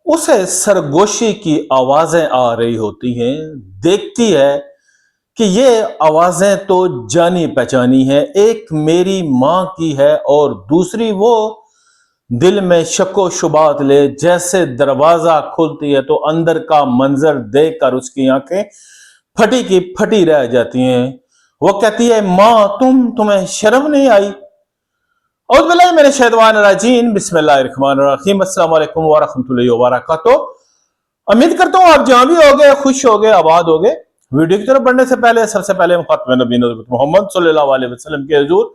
उसे सरगोशी की आवाजें आ रही होती हैं। देखती है कि ये आवाजें तो जानी पहचानी है, एक मेरी माँ की है और दूसरी वो। दिल में शको शुबात ले, जैसे दरवाजा खुलती है तो अंदर का मंजर देखकर उसकी आंखें फटी की फटी रह जाती हैं। वो कहती है, माँ तुम्हें शर्म नहीं आई? औज़ बिल्लाहि मिनश शैतानिर रजीम, बिस्मिल्लाहिर रहमानिर रहीम, अस्सलाम वालेकुम व रहमतुल्लाहि व बरकातुहू। उम्मीद करता हूँ आप जहां भी होगे खुश होगे आबाद होगे। वीडियो की तरफ बढ़ने से पहले सबसे पहले हम खातमे नबीन हज़रत मोहम्मद सल्लल्लाहु अलैहि वसल्लम के हुजूर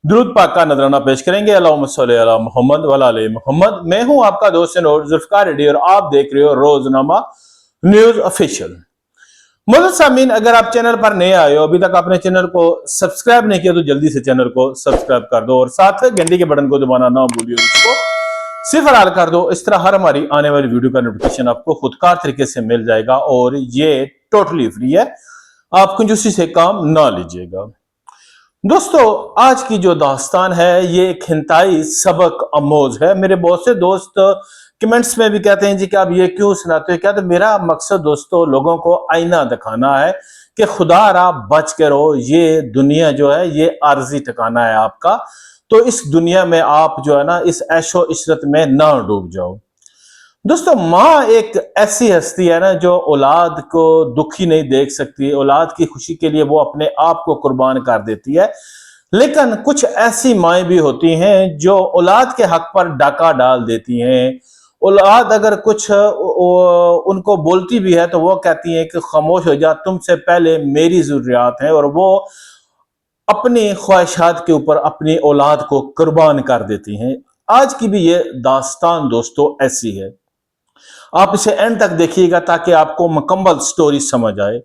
दुरूद पाक का नजराना पेश करेंगे। अल्लाहुम्मा सल्लि अला मोहम्मद व अला आले मोहम्मद। मैं हूं आपका दोस्त नूर जुल्फकार रेड्डी और आप देख रहे हो रोजनामा न्यूज ऑफिशियल। मोहम्मद सामीन, अगर आप चैनल पर नए आए हो, अभी तक आपने चैनल को सब्सक्राइब नहीं किया तो जल्दी से चैनल को सब्सक्राइब कर दो और साथ में घंटी के बटन को दबाना ना भूलिए, उसको सिर्फ हाल कर दो। इस तरह हर हमारी आने वाली वीडियो का नोटिफिकेशन आपको खुदकार तरीके से मिल जाएगा और ये टोटली फ्री है, आप कंजूसी से काम ना लीजिएगा। दोस्तों, आज की जो दास्तान है ये एक हिंताई सबक अमोज है। मेरे बहुत से दोस्त कमेंट्स में भी कहते हैं जी कि आप ये क्यों सुनाते हो, क्या? तो मेरा मकसद दोस्तों लोगों को आईना दिखाना है कि खुदा आप बच के रहो, ये दुनिया जो है ये आर्जी ठिकाना है आपका। तो इस दुनिया में आप जो है ना इस ऐशो इशरत में ना डूब जाओ। दोस्तों, माँ एक ऐसी हस्ती है ना जो औलाद को दुखी नहीं देख सकती, औलाद की खुशी के लिए वो अपने आप को कुर्बान कर देती है। लेकिन कुछ ऐसी माएँ भी होती हैं जो औलाद के हक पर डाका डाल देती हैं। औलाद अगर कुछ उनको बोलती भी है तो वो कहती हैं कि खामोश हो जा, तुमसे पहले मेरी जरूरियात है, और वो अपनी ख्वाहिशात के ऊपर अपनी औलाद को कुर्बान कर देती हैं। आज की भी ये दास्तान दोस्तों ऐसी है, आप इसे एंड तक देखिएगा ताकि आपको मुकम्मल स्टोरी समझ आए।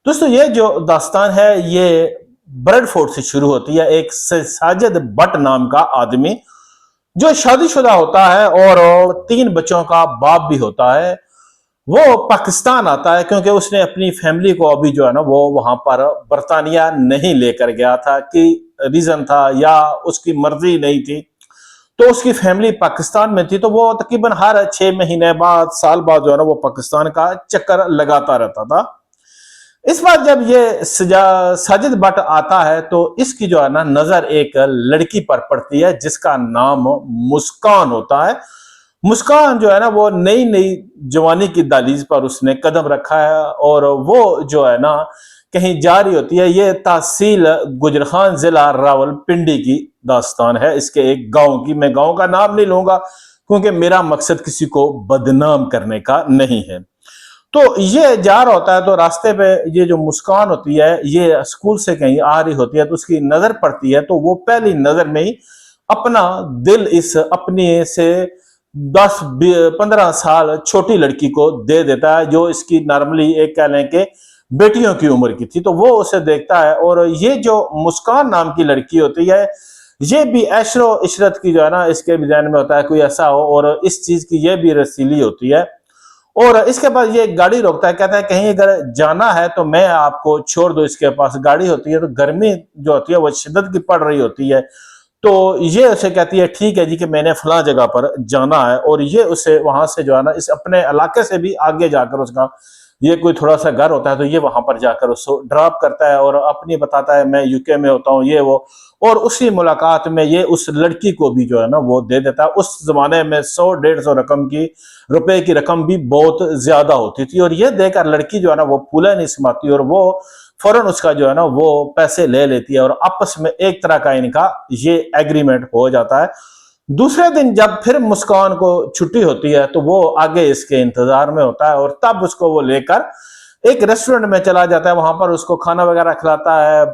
दोस्तों, ये जो दास्तान है ये ब्रेडफोर्ड से शुरू होती है। एक साजिद बट नाम का आदमी जो शादीशुदा होता है और 3 बच्चों का बाप भी होता है, वो पाकिस्तान आता है क्योंकि उसने अपनी फैमिली को अभी जो है ना वो वहां पर बर्तानिया नहीं लेकर गया था कि रीजन था या उसकी मर्जी नहीं थी। तो उसकी फैमिली पाकिस्तान में थी, तो वो तकरीबन हर 6 महीने बाद साल बाद जो है ना वो पाकिस्तान का चक्कर लगाता रहता था। इस बार जब ये साजिद बट आता है तो इसकी जो है ना नजर एक लड़की पर पड़ती है जिसका नाम मुस्कान होता है। मुस्कान जो है ना वो नई नई जवानी की दहलीज पर उसने कदम रखा है और वो जो है ना कहीं जा रही होती है। ये तहसील गुजरखान जिला रावलपिंडी की दास्तान है, इसके एक गांव की। मैं गांव का नाम नहीं लूंगा क्योंकि मेरा मकसद किसी को बदनाम करने का नहीं है। तो ये जा रहा होता है तो रास्ते पे ये जो मुस्कान होती है ये स्कूल से कहीं आ रही होती है तो उसकी नजर पड़ती है, तो वो पहली नजर में ही अपना दिल इस अपनी से 10-15 साल छोटी लड़की को दे देता है जो इसकी नॉर्मली एक कह लें कि बेटियों की उम्र की थी। तो वो उसे देखता है और ये जो मुस्कान नाम की लड़की होती है ये भी ऐशो इशरत की जो है ना इसके भी ध्यान में होता है कोई ऐसा हो, और इस चीज की ये भी रसीली होती है। और इसके बाद ये गाड़ी रोकता है, कहता है कहीं अगर जाना है तो मैं आपको छोड़ दो। इसके पास गाड़ी होती है तो गर्मी जो होती है वो शिद्दत की पड़ रही होती है, तो ये उसे कहती है ठीक है जी कि मैंने फला जगह पर जाना है। और ये उसे वहां से जो है ना इस अपने इलाके से भी आगे जाकर उसका ये कोई थोड़ा सा घर होता है तो ये वहां पर जाकर उसको ड्रॉप करता है और अपनी बताता है मैं यूके में होता हूँ ये वो। और उसी मुलाकात में ये उस लड़की को भी जो है ना वो दे देता है। उस जमाने में 100-150 रुपए की रकम भी बहुत ज्यादा होती थी, और ये देकर लड़की जो है ना वो फूले नहीं समाती और वो फौरन उसका जो है ना वो पैसे ले लेती है और आपस में एक तरह का इनका ये एग्रीमेंट हो जाता है। दूसरे दिन जब फिर मुस्कान को छुट्टी होती है तो वो आगे इसके इंतजार में होता है और तब उसको वो लेकर एक रेस्टोरेंट में चला जाता है। वहां पर उसको खाना वगैरह खिलाता है,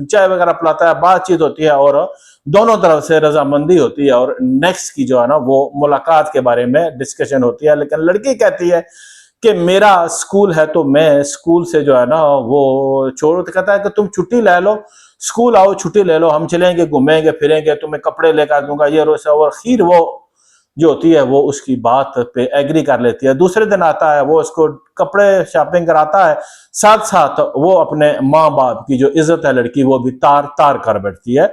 चाय वगैरह पिलाता है, बातचीत होती है और दोनों तरफ से रजामंदी होती है और नेक्स्ट की जो है ना वो मुलाकात के बारे में डिस्कशन होती है। लेकिन लड़की कहती है कि मेरा स्कूल है तो मैं स्कूल से जो है ना वो छोड़ो। तो कहता है कि तुम छुट्टी ले लो, स्कूल आओ, छुट्टी ले लो, हम चलेंगे, घूमेंगे फिरेंगे, तुम्हें कपड़े लेकर दूंगा ये रोसा। और खीर वो जो होती है वो उसकी बात पे एग्री कर लेती है। दूसरे दिन आता है, वो उसको कपड़े शॉपिंग कराता है, साथ साथ वो अपने माँ बाप की जो इज्जत है लड़की वो भी तार तार कर बैठती है।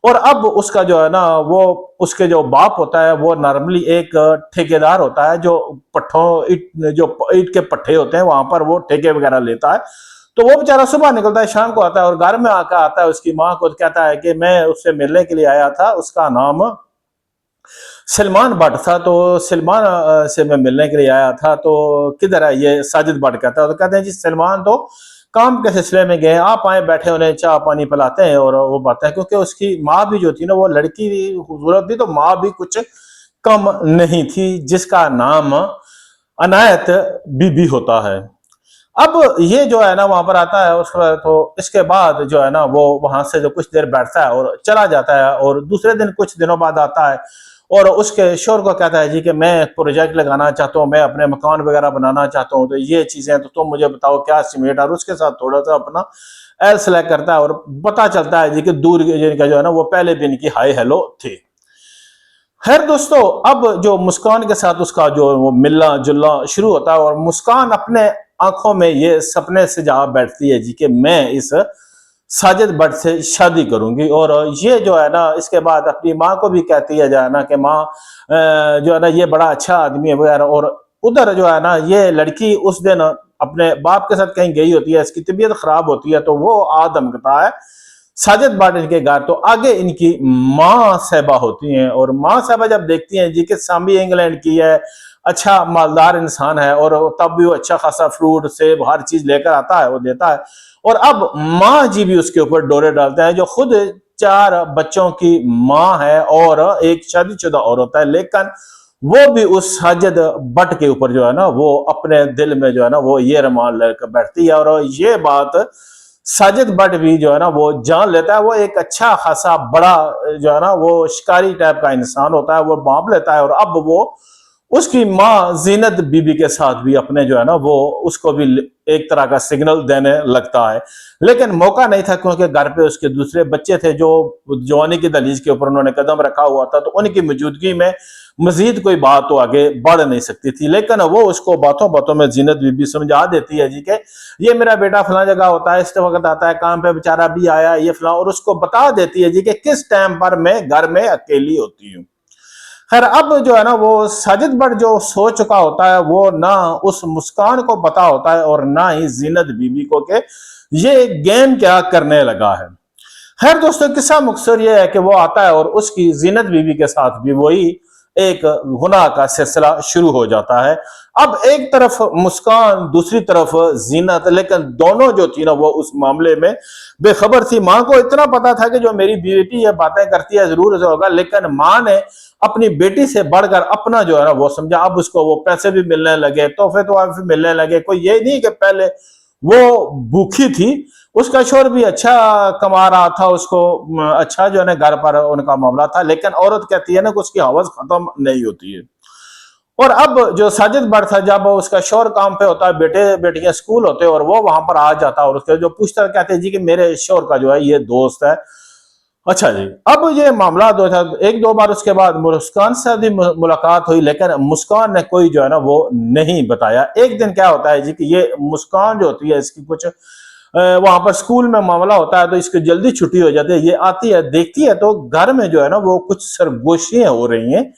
और अब उसका जो है ना वो उसके जो बाप होता है वो नॉर्मली एक ठेकेदार होता है, जो पट्ठों ईट के पट्टे होते हैं वहां पर वो ठेके वगैरह लेता है। तो वो बेचारा सुबह निकलता है, शाम को आता है और घर में आकर आता है उसकी माँ को, कहता है कि मैं उससे मिलने के लिए आया था, उसका नाम सलमान भट्ट था, तो सलमान से मैं मिलने के लिए आया था, तो किधर है ये साजिद भट्ट कहता है। तो कहते हैं जी सलमान तो काम के सिलसिले में गए, आप आए बैठे उन्हें चाय पानी पिलाते हैं। और वो बात है क्योंकि उसकी माँ भी जो थी ना वो लड़की खूबसूरत थी, तो माँ भी कुछ कम नहीं थी, जिसका नाम अनायत बीबी होता है। अब ये जो है ना वहां पर आता है उसका, तो इसके बाद जो है ना वो वहां से जो कुछ देर बैठता है और चला जाता है, और दूसरे दिन कुछ दिनों बाद आता है और उसके शोर को कहता है जी कि मैं प्रोजेक्ट लगाना चाहता हूँ, मैं अपने मकान वगैरह बनाना चाहता हूँ, तो ये चीजें तो तुम मुझे बताओ क्या सीमेंट। और उसके साथ थोड़ा सा अपना एल सेलेक्ट करता है और पता चलता है जी कि दूर जिनका जो है ना वो पहले भी इनकी हाई हेलो थी। खैर दोस्तों, अब जो मुस्कान के साथ उसका जो वो मिलना जुलना शुरू होता है, और मुस्कान अपने आंखों में ये सपने से जा बैठती है जी कि मैं इस साजिद भट्ट से शादी करूंगी। और ये जो है ना इसके बाद अपनी माँ को भी कहती है जो है ना कि माँ जो है ना ये बड़ा अच्छा आदमी है वगैरह। और उधर जो है ना ये लड़की उस दिन अपने बाप के साथ कहीं गई होती है, इसकी तबीयत खराब होती है, तो वो आदमकता है साजिद भट्ट इनके घर। तो आगे इनकी माँ साहबा होती हैं, और माँ साहबा जब देखती हैं जी कि सामी इंग्लैंड की है, अच्छा मालदार इंसान है, और तब भी वो अच्छा खासा फ्रूट सेब हर चीज लेकर आता है, वो देता है। और अब माँ जी भी उसके ऊपर डोरे डालते हैं, जो खुद 4 बच्चों की माँ है और एक शादीशुदा औरत है, लेकिन वो भी उस साजिद भट्ट के ऊपर जो है ना वो अपने दिल में जो है ना वो ये रमान लेकर बैठती है। और ये बात साजिद भट्ट भी जो है ना वो जान लेता है, वो एक अच्छा खासा बड़ा जो है ना वो शिकारी टाइप का इंसान होता है, वो भांप लेता है। और अब वो उसकी माँ जीनत बीबी के साथ भी अपने जो है ना वो उसको भी एक तरह का सिग्नल देने लगता है। लेकिन मौका नहीं था क्योंकि घर पे उसके दूसरे बच्चे थे जो जवानी की दहलीज के ऊपर उन्होंने कदम रखा हुआ था, तो उनकी मौजूदगी में मजीद कोई बात तो आगे बढ़ नहीं सकती थी। लेकिन वो उसको बातों बातों में जीनत बीबी समझा देती है जी के ये मेरा बेटा फला जगह होता है, इस वक्त आता है काम पे, बेचारा भी आया ये फला, और उसको बता देती है जी कि किस टाइम पर मैं घर में अकेली होती हूँ। खैर अब जो है ना वो साजिद भट्ट जो सो चुका होता है वो ना उस मुस्कान को पता होता है और ना ही जीनत बीबी को के ये गेम क्या करने लगा है। खैर दोस्तों, किस्सा मुख्तसर ये है कि वो आता है और उसकी जीनत बीबी के साथ भी वही एक गुनाह का सिलसिला शुरू हो जाता है। अब एक तरफ मुस्कान, दूसरी तरफ जीनत, लेकिन दोनों जो थी ना वो उस मामले में बेखबर थी। माँ को इतना पता था कि जो मेरी बेटी ये बातें करती है जरूर ऐसा होगा, लेकिन माँ ने अपनी बेटी से बढ़कर अपना जो है ना वो समझा। अब उसको वो पैसे भी मिलने लगे, तोहफे तो भी मिलने लगे। कोई ये नहीं कि पहले वो भूखी थी, उसका शोर भी अच्छा कमा रहा था, उसको अच्छा जो है ना घर पर उनका मामला था। लेकिन औरत कहती है ना कि उसकी हवस खत्म नहीं होती है। और अब जो साजिद भट्ट था, जब उसका शोर काम पे होता है, बेटे बेटियां स्कूल होते हैं, और वो वहां पर आ जाता है और उसके जो पूछता है, कहते हैं जी कि मेरे शोर का जो है ये दोस्त है। अच्छा जी, अब ये मामला दो था, 1-2 बार उसके बाद मुस्कान से भी मुलाकात हुई, लेकिन मुस्कान ने कोई जो है ना वो नहीं बताया। एक दिन क्या होता है जी कि ये मुस्कान जो होती है इसकी कुछ वहां पर स्कूल में मामला होता है, तो इसकी जल्दी छुट्टी हो जाती है। ये आती है, देखती है तो घर में जो है ना वो कुछ सरगोशियां हो रही हैं।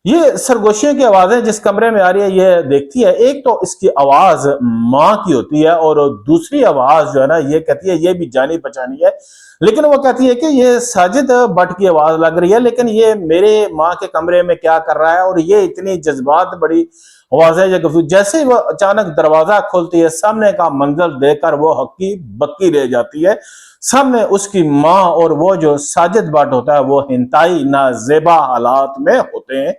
ये सरगोशियों की आवाजें जिस कमरे में आ रही है ये देखती है। एक तो इसकी आवाज माँ की होती है, और दूसरी आवाज जो है ना ये कहती है ये भी जानी पहचानी है, लेकिन वो कहती है कि ये साजिद भट्ट की आवाज लग रही है, लेकिन ये मेरे माँ के कमरे में क्या कर रहा है। और ये इतनी जज्बात बड़ी आवाजें, जैसे ही वो अचानक दरवाजा खोलती है, सामने का मंजर देखकर वो हक्की बक्की रह जाती है। सामने उसकी माँ और वो जो साजिद भट्ट होता है वो इंतहाई नाजेबा हालात में होते हैं।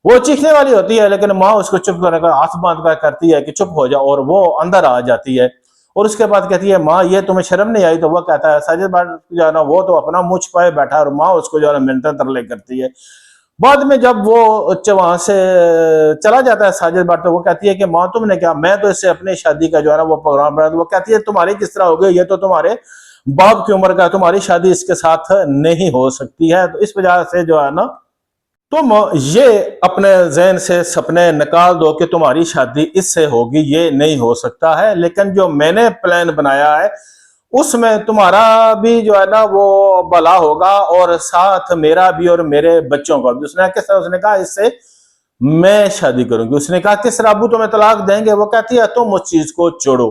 वो चीखने वाली होती है, लेकिन माँ उसको चुप करने का हाथ बांध कर करती है कि चुप हो जाओ, और वो अंदर आ जाती है। और उसके बाद कहती है माँ ये तुम्हें शर्म नहीं आई। तो वो कहता है साजिद भट्ट जो है ना वो तो अपना मुंह छुपाए बैठा है, और माँ उसको जो है ना मिन्नतें तरले करती है। बाद में जब वो वहां से चला जाता है साजिद भट्ट, तो वो कहती है कि माँ तुमने क्या, मैं तो इससे अपनी शादी का जो है ना वो प्रोग्राम बना। वो कहती है तुम्हारी किस तरह हो गई, ये तो तुम्हारे बाप की उम्र का, तुम्हारी शादी इसके साथ नहीं हो सकती है। तो इस वजह से जो है ना तुम ये अपने जहन से सपने निकाल दो कि तुम्हारी शादी इससे होगी, ये नहीं हो सकता है। लेकिन जो मैंने प्लान बनाया है उसमें तुम्हारा भी जो है ना वो भला होगा और साथ मेरा भी और मेरे बच्चों का भी। उसने किस तरह, उसने कहा इससे मैं शादी करूंगी। उसने कहा किस तरह, अबू तुम्हें तलाक देंगे? वो कहती है तुम उस चीज को छोड़ो।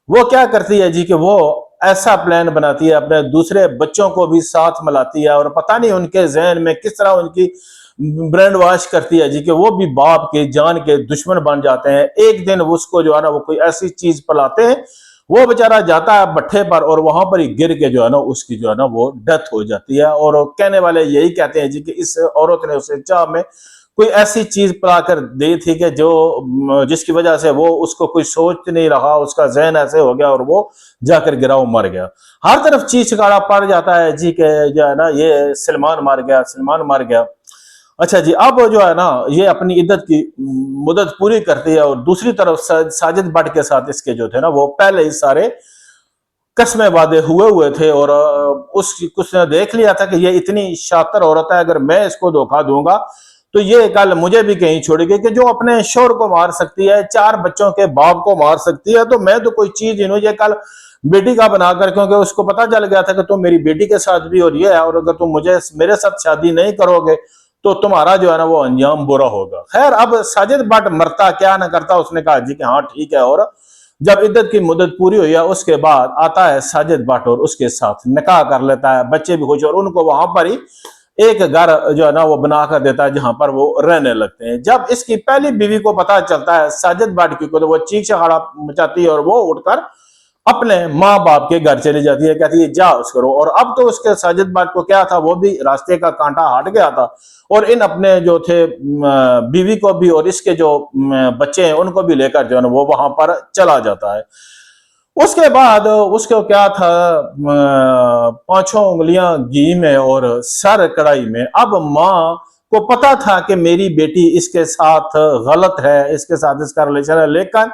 वो क्या करती है जी कि वो ऐसा प्लान बनाती है, अपने दूसरे बच्चों को भी साथ मिलाती है और पता नहीं उनके जहन में किस तरह उनकी ब्रेन वॉश करती है जी कि वो भी बाप के जान के दुश्मन बन जाते हैं। एक दिन उसको जो है ना वो कोई ऐसी चीज पिलाते हैं, वो बेचारा जाता है भट्ठे पर और वहां पर ही गिर के जो है ना उसकी जो है ना वो डेथ हो जाती है। और कहने वाले यही कहते हैं जी कि इस औरत ने उसे चाह में कोई ऐसी चीज पिलाकर दी थी कि जो जिसकी वजह से वो उसको कोई सोच नहीं रहा, उसका जहन ऐसे हो गया और वो जाकर गिरा, वो मर गया। हर तरफ चीखचिल्लाना पड़ जाता है जी के जो है ना ये सलमान मर गया, सलमान मर गया। अच्छा जी, अब जो है ना ये अपनी इद्दत की मुद्दत पूरी करती है और दूसरी तरफ साजिद भट्ट के साथ इसके जो थे ना वो पहले ही सारे कस्में वादे हुए हुए थे और उसने देख लिया था कि ये इतनी शातिर औरत है, अगर मैं इसको धोखा दूंगा तो ये कल मुझे भी कहीं छोड़ेगी, कि जो अपने शोर को मार सकती है, 4 बच्चों के बाप को मार सकती है, तो मैं तो कोई चीज ही नहीं, ये कल बेटी का बनाकर, क्योंकि उसको पता चल गया था कि तुम मेरी बेटी के साथ भी और ये है, और अगर तुम मुझे मेरे साथ शादी नहीं करोगे तो तुम्हारा जो है ना वो अंजाम बुरा होगा। खैर, अब साजिद भट्ट मरता क्या ना करता, उसने कहा जी कि हाँ ठीक है। और जब इद्दत की मुद्दत पूरी हुई है उसके बाद आता है साजिद भट्ट और उसके साथ निकाह कर लेता है, बच्चे भी खुश, और उनको वहां पर ही एक घर जो है ना वो बना कर देता है जहां पर वो रहने लगते हैं। जब इसकी पहली बीवी को पता चलता है साजिद भट्ट की को, तो वो चीख चहाड़ा मचाती है और वो उठकर अपने माँ बाप के घर चली जाती है, कहती है जा उस करो। और अब तो उसके साजिद भट्ट को क्या था, वो भी रास्ते का कांटा हट गया था और इन अपने जो थे बीवी को भी और इसके जो बच्चे हैं उनको भी लेकर जो है ना वो वहां पर चला जाता है। उसके बाद उसको क्या था, पांचों उंगलियां घी में और सर कढ़ाई में। अब माँ को पता था कि मेरी बेटी इसके साथ गलत है, इसके साथ इसका रिलेशन है, लेकिन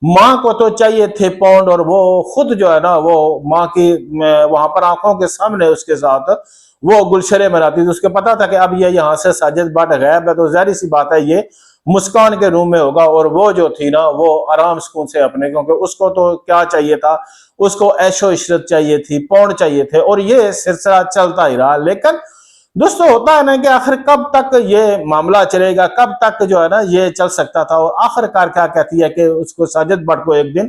माँ को तो चाहिए थे पौंड, और वो खुद जो है ना वो माँ की वहां पर आंखों के सामने उसके साथ वो गुलशरे मनाती थी। उसके पता था कि अब ये यहाँ से साजिद भट्ट गायब है, तो जाहिर सी बात है ये मुस्कान के रूम में होगा, और वो जो थी ना वो आराम सुकून से अपने, क्योंकि उसको तो क्या चाहिए था, उसको ऐशो इशरत चाहिए थी, पौंड चाहिए थे, और ये सिलसिला चलता ही रहा। लेकिन दोस्तों होता है ना कि आखिर कब तक ये मामला चलेगा, कब तक जो है ना ये चल सकता था। और आखिरकार क्या कहती है कि उसको साजिद भट्ट को एक दिन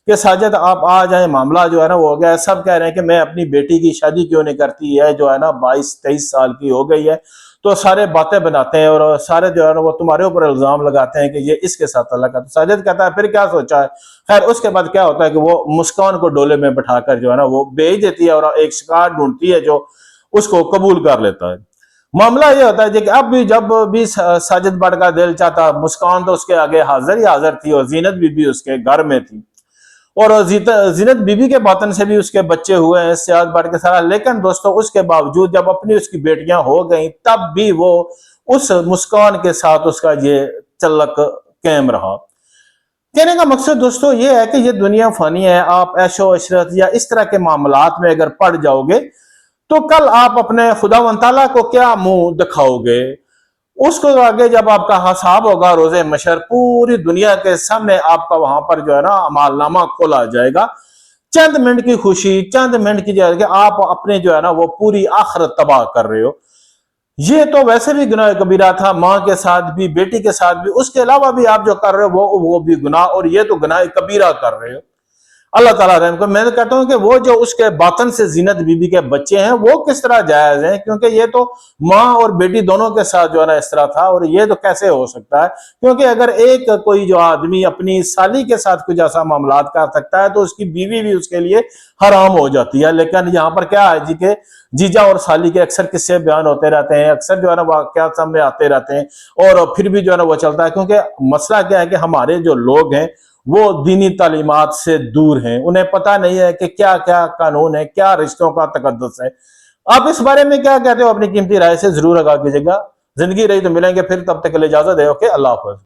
कि साजिद आप आ जाए, मामला जो है ना वो हो गया है। सब कह रहे हैं कि मैं अपनी बेटी की शादी क्यों नहीं करती है, जो है ना 22-23 साल की हो गई है। तो सारे बातें बनाते हैं और सारे जो है ना वो तुम्हारे ऊपर इल्जाम लगाते हैं कि ये इसके साथ तलाक है। तो साजिद कहता है फिर क्या सोचा है। खैर, उसके बाद क्या होता है कि वो मुस्कान को डोले में बैठाकर जो है ना वो भेज देती है और एक शिकार ढूंढती है जो उसको कबूल कर लेता है। मामला ये होता है कि अब भी जब भी साजिद भट्ट का दिल चाहता, मुस्कान तो उसके आगे हाजिर ही हाजिर थी और जीनत बीबी उसके घर में थी, और जीनत बीबी के बातन से भी उसके बच्चे हुए हैं सियाज भट्ट के सारा। लेकिन दोस्तों उसके बावजूद जब अपनी उसकी बेटियां हो गई तब भी वो उस मुस्कान के साथ उसका ये तल्लक कायम रहा। कहने का मकसद दोस्तों ये है कि ये दुनिया फानी है, आप ऐशो इशरत या इस तरह के मामलात में अगर पड़ जाओगे तो कल आप अपने खुदावंद ताला को क्या मुंह दिखाओगे। उसको आगे जब आपका हिसाब होगा रोजे मशर, पूरी दुनिया के सामने आपका वहां पर जो है ना अमालनामा खोला जाएगा। चंद मिनट की खुशी, चंद मिनट की जो है कि आप अपने जो है ना वो पूरी आखिरत तबाह कर रहे हो। ये तो वैसे भी गुनाह कबीरा था, माँ के साथ भी, बेटी के साथ भी, उसके अलावा भी आप जो कर रहे हो वो भी गुनाह, और ये तो गुनाह कबीरा कर रहे हो। अल्लाह ताला रहम करे। मैं तो कहता हूं कि वो जो उसके बातन से जीनत बीबी के बच्चे हैं वो किस तरह जायज हैं, क्योंकि ये तो माँ और बेटी दोनों के साथ जो है ना इस तरह था, और ये तो कैसे हो सकता है। क्योंकि अगर एक कोई जो आदमी अपनी साली के साथ कुछ ऐसा मामला कर सकता है तो उसकी बीवी भी उसके लिए हराम हो जाती है। लेकिन यहाँ पर क्या है जी के जीजा और साली के अक्सर किस्से बयान होते रहते हैं, अक्सर जो है ना वाकयात सामने आते रहते हैं और फिर भी जो है ना वो चलता है। क्योंकि मसला क्या है कि हमारे जो लोग हैं वो दीनी तालीमात से दूर हैं, उन्हें पता नहीं है कि क्या क्या कानून है, क्या रिश्तों का तकद्दुस है। आप इस बारे में क्या कहते हो, अपनी कीमती राय से जरूर आगाह कीजिएगा। जिंदगी रही तो मिलेंगे फिर, तब तक के लिए इजाजत है। ओके, अल्लाह हाफ़िज़।